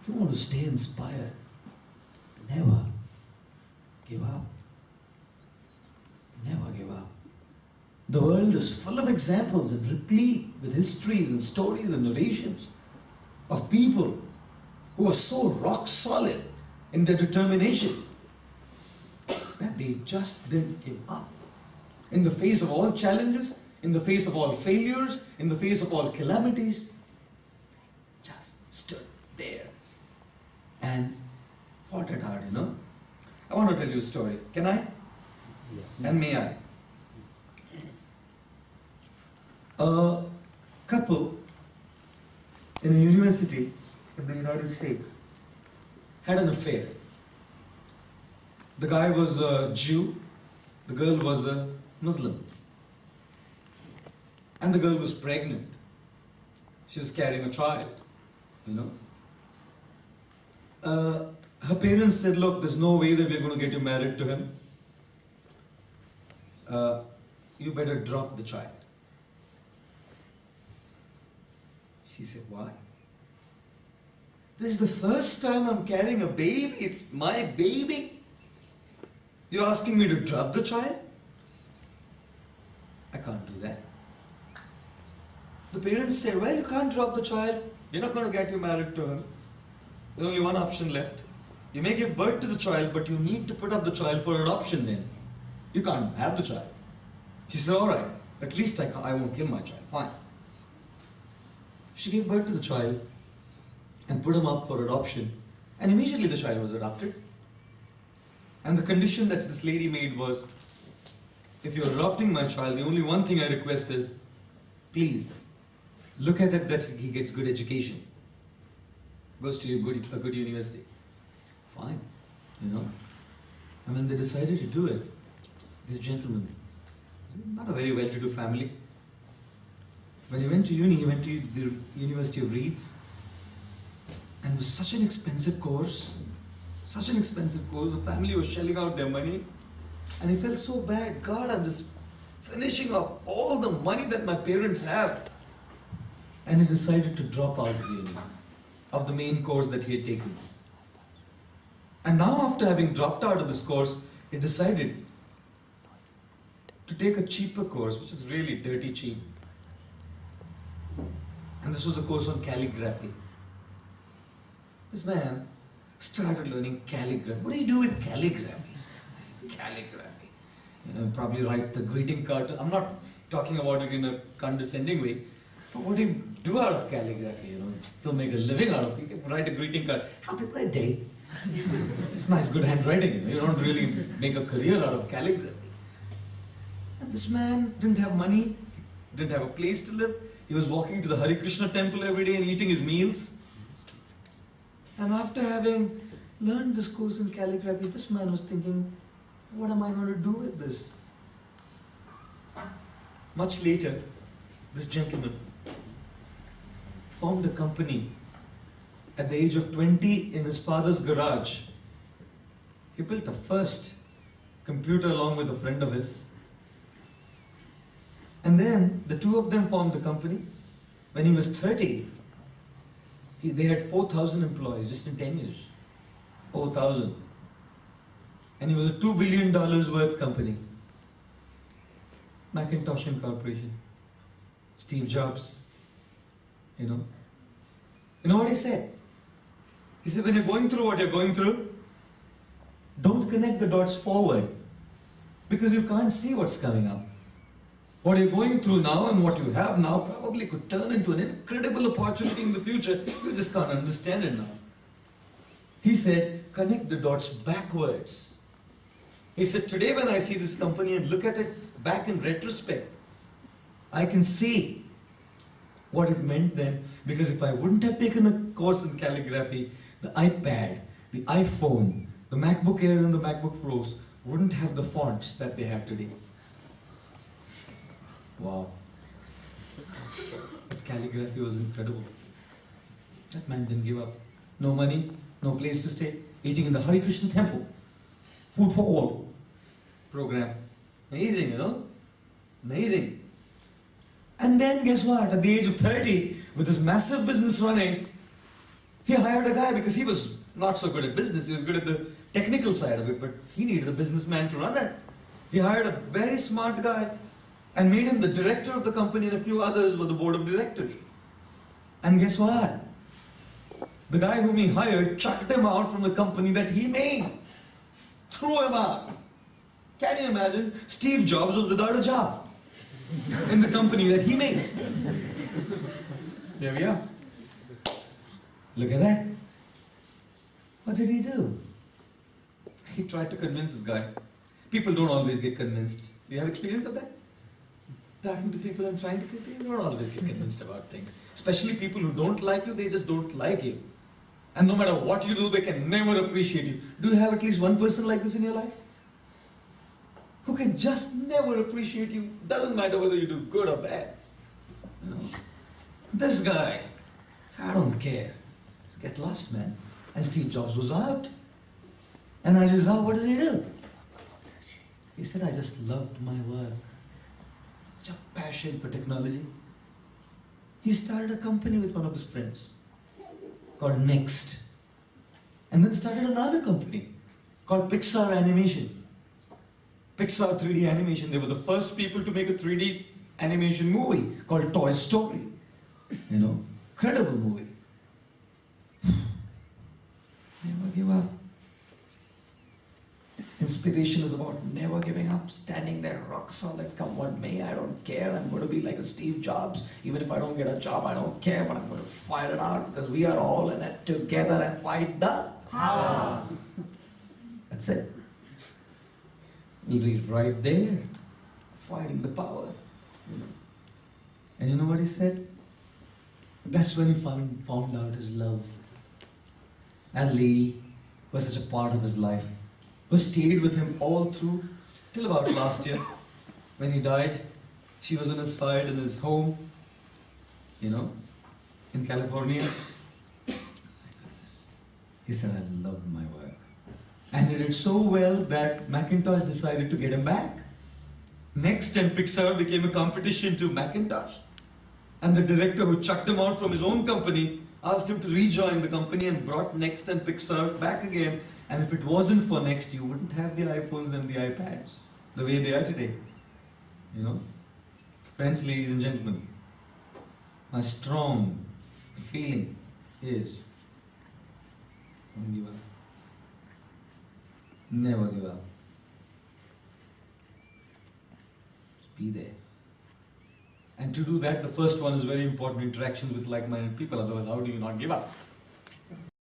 If you want to stay inspired, never give up. Never give up. The world is full of examples and replete with histories and stories and narrations of people who are so rock solid in their determination that they just didn't give up. In the face of all challenges, in the face of all failures, in the face of all calamities, just stood there and fought it hard, I want to tell you a story. Can I? Yes. And may I? A couple in a university in the United States had an affair. The guy was a Jew, the girl was a Muslim. And the girl was pregnant. She was carrying a child, Her parents said, look, there's no way that we're going to get you married to him. You better drop the child. She said, why? This is the first time I'm carrying a baby. It's my baby. You're asking me to drop the child? I can't do that. The parents said, well, you can't drop the child. You're not going to get you married to him. There's only one option left. You may give birth to the child, but you need to put up the child for adoption then. You can't have the child. She said, all right, at least I won't kill my child. Fine. She gave birth to the child and put him up for adoption. And immediately the child was adopted. And the condition that this lady made was, if you're adopting my child, the only one thing I request is, please, look at it that he gets good education. Goes to a good university. Fine, And when they decided to do it, this gentleman, not a very well-to-do family, when he went to uni, he went to the University of Leeds, and it was such an expensive course, the family was shelling out their money, and he felt so bad. God, I'm just finishing off all the money that my parents have. And he decided to drop out of the uni, of the main course that he had taken. And now after having dropped out of this course, he decided to take a cheaper course, which is really dirty cheap. And this was a course on calligraphy. This man started learning calligraphy. What do you do with calligraphy? Calligraphy. Probably write the greeting card. I'm not talking about it in a condescending way. But what do you do out of calligraphy? Still make a living out of it. You can write a greeting card. Happy birthday. It's nice, good handwriting. You don't really make a career out of calligraphy. And this man didn't have money, didn't have a place to live. He was walking to the Hare Krishna temple every day and eating his meals. And after having learned this course in calligraphy, this man was thinking, what am I going to do with this? Much later, this gentleman formed a company at the age of 20 in his father's garage. He built the first computer along with a friend of his. And then the two of them formed the company. When he was 30, they had 4,000 employees just in 10 years. 4,000. And he was a $2 billion worth company. Macintosh Incorporation. Steve Jobs. You know what he said? He said, when you're going through what you're going through, don't connect the dots forward, because you can't see what's coming up. What you're going through now and what you have now probably could turn into an incredible opportunity in the future. You just can't understand it now. He said, connect the dots backwards. He said, today when I see this company and look at it back in retrospect, I can see what it meant then, because if I wouldn't have taken a course in calligraphy, the iPad, the iPhone, the MacBook Air and the MacBook Pros wouldn't have the fonts that they have today. Wow. But calligraphy was incredible. That man didn't give up. No money, no place to stay, eating in the Hare Krishna temple. Food for all program. Amazing, Amazing. And then guess what? At the age of 30, with this massive business running, He hired a guy because he was not so good at business. He was good at the technical side of it, but he needed a businessman to run it. He hired a very smart guy and made him the director of the company, and a few others were the board of directors. And guess what? The guy whom he hired chucked him out from the company that he made. Threw him out. Can you imagine? Steve Jobs was without a job in the company that he made. There we are. Look at that. What did he do? He tried to convince this guy. People don't always get convinced. Do you have experience of that? Talking to people and trying to get, they don't always get convinced about things. Especially people who don't like you, they just don't like you. And no matter what you do, they can never appreciate you. Do you have at least one person like this in your life? Who can just never appreciate you? Doesn't matter whether you do good or bad. You know? This guy, I don't care. Just get lost, man. And Steve Jobs was out. And I said, what does he do? He said, I just loved my work. Such a passion for technology. He started a company with one of his friends called Next. And then started another company called Pixar Animation. Pixar 3D animation. They were the first people to make a 3D animation movie called Toy Story. You know, incredible movie. Never give up. Inspiration is about never giving up, standing there rock solid, come what may, I don't care, I'm going to be like a Steve Jobs. Even if I don't get a job, I don't care, but I'm going to fight it out because we are all in it together and fight the power. That's it. He's right there, fighting the power. You know. And you know what he said? That's when he found out his love. That lady was such a part of his life, who stayed with him all through, till about last year. When he died, she was on his side in his home, you know, in California. He said, I loved my work. And he did so well that Macintosh decided to get him back. Next, and Pixar became a competition to Macintosh. And the director who chucked him out from his own company asked him to rejoin the company and brought Next and Pixar back again. And if it wasn't for Next, you wouldn't have the iPhones and the iPads the way they are today. You know? Friends, ladies and gentlemen, my strong feeling is don't give up. Never give up. Just be there. And to do that, the first one is very important, interactions with like-minded people. Otherwise, how do you not give up?